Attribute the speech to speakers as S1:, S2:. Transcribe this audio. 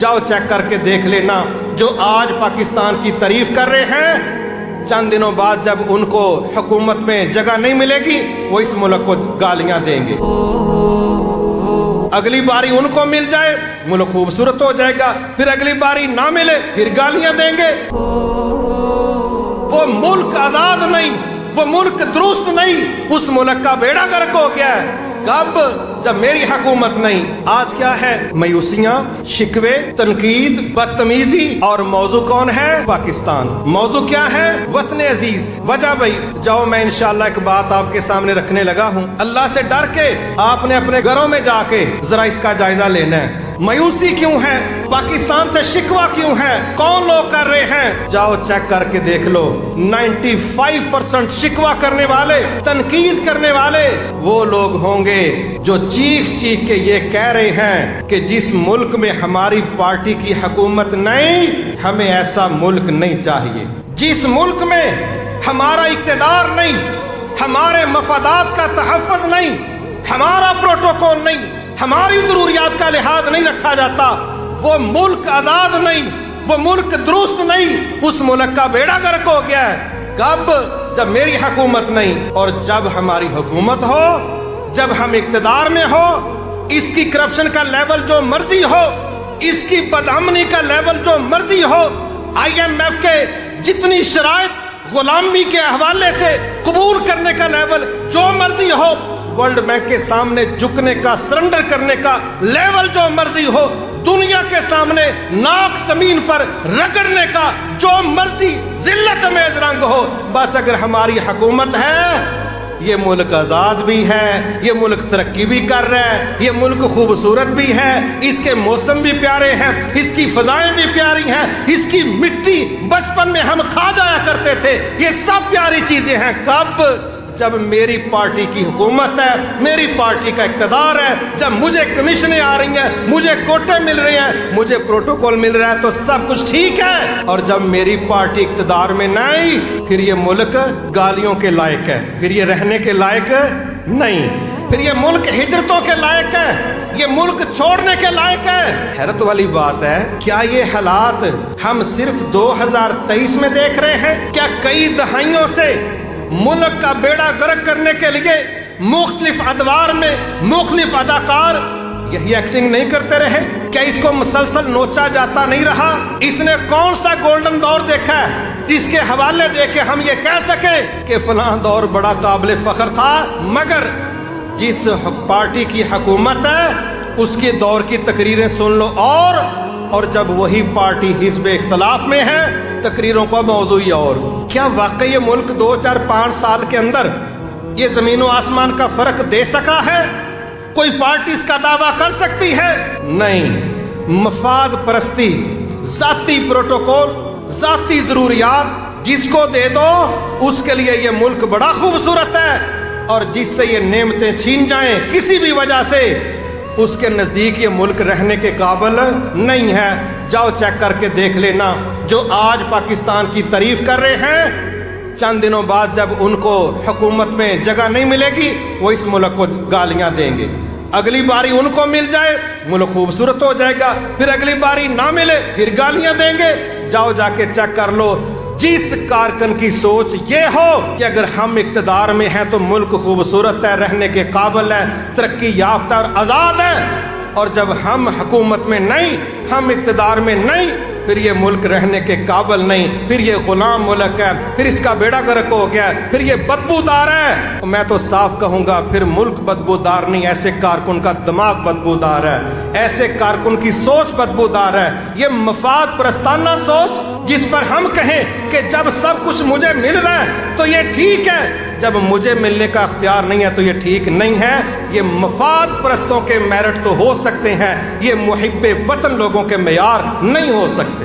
S1: جاؤ چیک کر کے دیکھ لینا، جو آج پاکستان کی تعریف کر رہے ہیں، چند دنوں بعد جب ان کو حکومت میں جگہ نہیں ملے گی وہ اس ملک کو گالیاں دیں گے۔ اگلی باری ان کو مل جائے ملک خوبصورت ہو جائے گا، پھر اگلی باری نہ ملے پھر گالیاں دیں گے۔ وہ ملک آزاد نہیں، وہ ملک درست نہیں، اس ملک کا بیڑا غرق ہو گیا ہے۔ کب؟ جب میری حکومت نہیں۔ آج کیا ہے؟ مایوسیاں، شکوے، تنقید، بدتمیزی، اور موضوع کون ہے؟ پاکستان۔ موضوع کیا ہے؟ وطن عزیز۔ وجہ بھائی جاؤ، میں انشاءاللہ ایک بات آپ کے سامنے رکھنے لگا ہوں۔ اللہ سے ڈر کے آپ نے اپنے گھروں میں جا کے ذرا اس کا جائزہ لینا ہے۔ مایوسی کیوں ہے؟ پاکستان سے شکوہ کیوں ہے؟ کون لوگ کر رہے ہیں؟ جاؤ چیک کر کے دیکھ لو۔ 95% شکوہ کرنے والے، تنقید کرنے والے وہ لوگ ہوں گے جو چیخ چیخ کے یہ کہہ رہے ہیں کہ جس ملک میں ہماری پارٹی کی حکومت نہیں، ہمیں ایسا ملک نہیں چاہیے۔ جس ملک میں ہمارا اقتدار نہیں، ہمارے مفادات کا تحفظ نہیں، ہمارا پروٹوکول نہیں، ہماری ضروریات کا لحاظ نہیں رکھا جاتا، وہ ملک آزاد نہیں، وہ ملک درست نہیں، اس ملک کا بیڑا غرق ہو گیا ہے۔ کب؟ جب میری حکومت نہیں۔ اور جب ہماری حکومت ہو، جب ہم اقتدار میں ہو، اس کی کرپشن کا لیول جو مرضی ہو، اس کی بدامنی کا لیول جو مرضی ہو، IMF کے جتنی شرائط غلامی کے حوالے سے قبول کرنے کا لیول جو مرضی ہو، ورلڈ بینک کے سامنے جھکنے کا، سرنڈر کرنے کا لیول جو مرضی ہو، دنیا کے سامنے ناک زمین پر رگڑنے کا جو مرضی ذلت امیز رنگ ہو، بس اگر ہماری حکومت ہے، یہ ملک آزاد بھی ہے، یہ ملک ترقی بھی کر رہا ہے، یہ ملک خوبصورت بھی ہے، اس کے موسم بھی پیارے ہیں، اس کی فضائیں بھی پیاری ہیں، اس کی مٹی بچپن میں ہم کھا جایا کرتے تھے، یہ سب پیاری چیزیں ہیں۔ کب؟ جب میری پارٹی کی حکومت ہے، میری پارٹی کا اقتدار ہے، جب مجھے کمیشنیں آ رہی ہیں، مجھے کوٹے مل رہے ہیں، مجھے پروٹوکول مل رہا ہے تو سب کچھ ٹھیک ہے۔ اور جب میری پارٹی اقتدار میں نہیں، پھر یہ ملک گالیوں کے لائق ہے، پھر یہ رہنے کے لائق نہیں، پھر یہ ملک ہجرتوں کے لائق ہے، یہ ملک چھوڑنے کے لائق ہے۔ حیرت والی بات ہے، کیا یہ حالات ہم صرف 2023 میں دیکھ رہے ہیں؟ کیا کئی دہائیوں سے ملک کا بیڑا غرق کرنے کے لیے مختلف ادوار میں مختلف اداکار یہی ایکٹنگ نہیں کرتے رہے؟ کیا اس کو مسلسل نوچا جاتا نہیں رہا؟ اس نے کون سا گولڈن دور دیکھا ہے اس کے حوالے دے کے ہم یہ کہہ سکیں کہ فلاں دور بڑا قابل فخر تھا؟ مگر جس پارٹی کی حکومت ہے اس کے دور کی تقریریں سن لو، اور جب وہی پارٹی حزب اختلاف میں ہے، تقریروں کا موضوع اور۔ کیا واقعی یہ ملک 2، 4، 5 سال کے اندر یہ زمین و آسمان کا فرق دے سکا ہے؟ کوئی پارٹی اس کا دعویٰ کر سکتی ہے؟ نہیں۔ مفاد پرستی، ذاتی پروٹوکول، ذاتی ضروریات جس کو دے دو اس کے لیے یہ ملک بڑا خوبصورت ہے، اور جس سے یہ نعمتیں چھین جائیں کسی بھی وجہ سے، اس کے نزدیک یہ ملک رہنے کے قابل نہیں ہے۔ جاؤ چیک کر کے دیکھ لینا، جو آج پاکستان کی تعریف کر رہے ہیں، چند دنوں بعد جب ان کو حکومت میں جگہ نہیں ملے گی وہ اس ملک کو گالیاں دیں گے۔ اگلی باری ان کو مل جائے ملک خوبصورت ہو جائے گا، پھر اگلی باری نہ ملے پھر گالیاں دیں گے۔ جاؤ جا کے چیک کر لو۔ جس کارکن کی سوچ یہ ہو کہ اگر ہم اقتدار میں ہیں تو ملک خوبصورت ہے، رہنے کے قابل ہے، ترقی یافتہ اور آزاد ہے، اور جب ہم حکومت میں نہیں، ہم اقتدار میں نہیں، پھر یہ ملک رہنے کے قابل نہیں، پھر یہ غلام ملک ہے، پھر اس کا بیڑا غرق ہو گیا، پھر یہ بدبودار ہے۔ میں تو صاف کہوں گا پھر ملک بدبودار نہیں، ایسے کارکن کا دماغ بدبودار ہے، ایسے کارکن کی سوچ بدبودار ہے۔ یہ مفاد پرستانہ سوچ جس پر ہم کہیں کہ جب سب کچھ مجھے مل رہا ہے تو یہ ٹھیک ہے، جب مجھے ملنے کا اختیار نہیں ہے تو یہ ٹھیک نہیں ہے۔ یہ مفاد پرستوں کے میرٹ تو ہو سکتے ہیں، یہ محب وطن لوگوں کے معیار نہیں ہو سکتے۔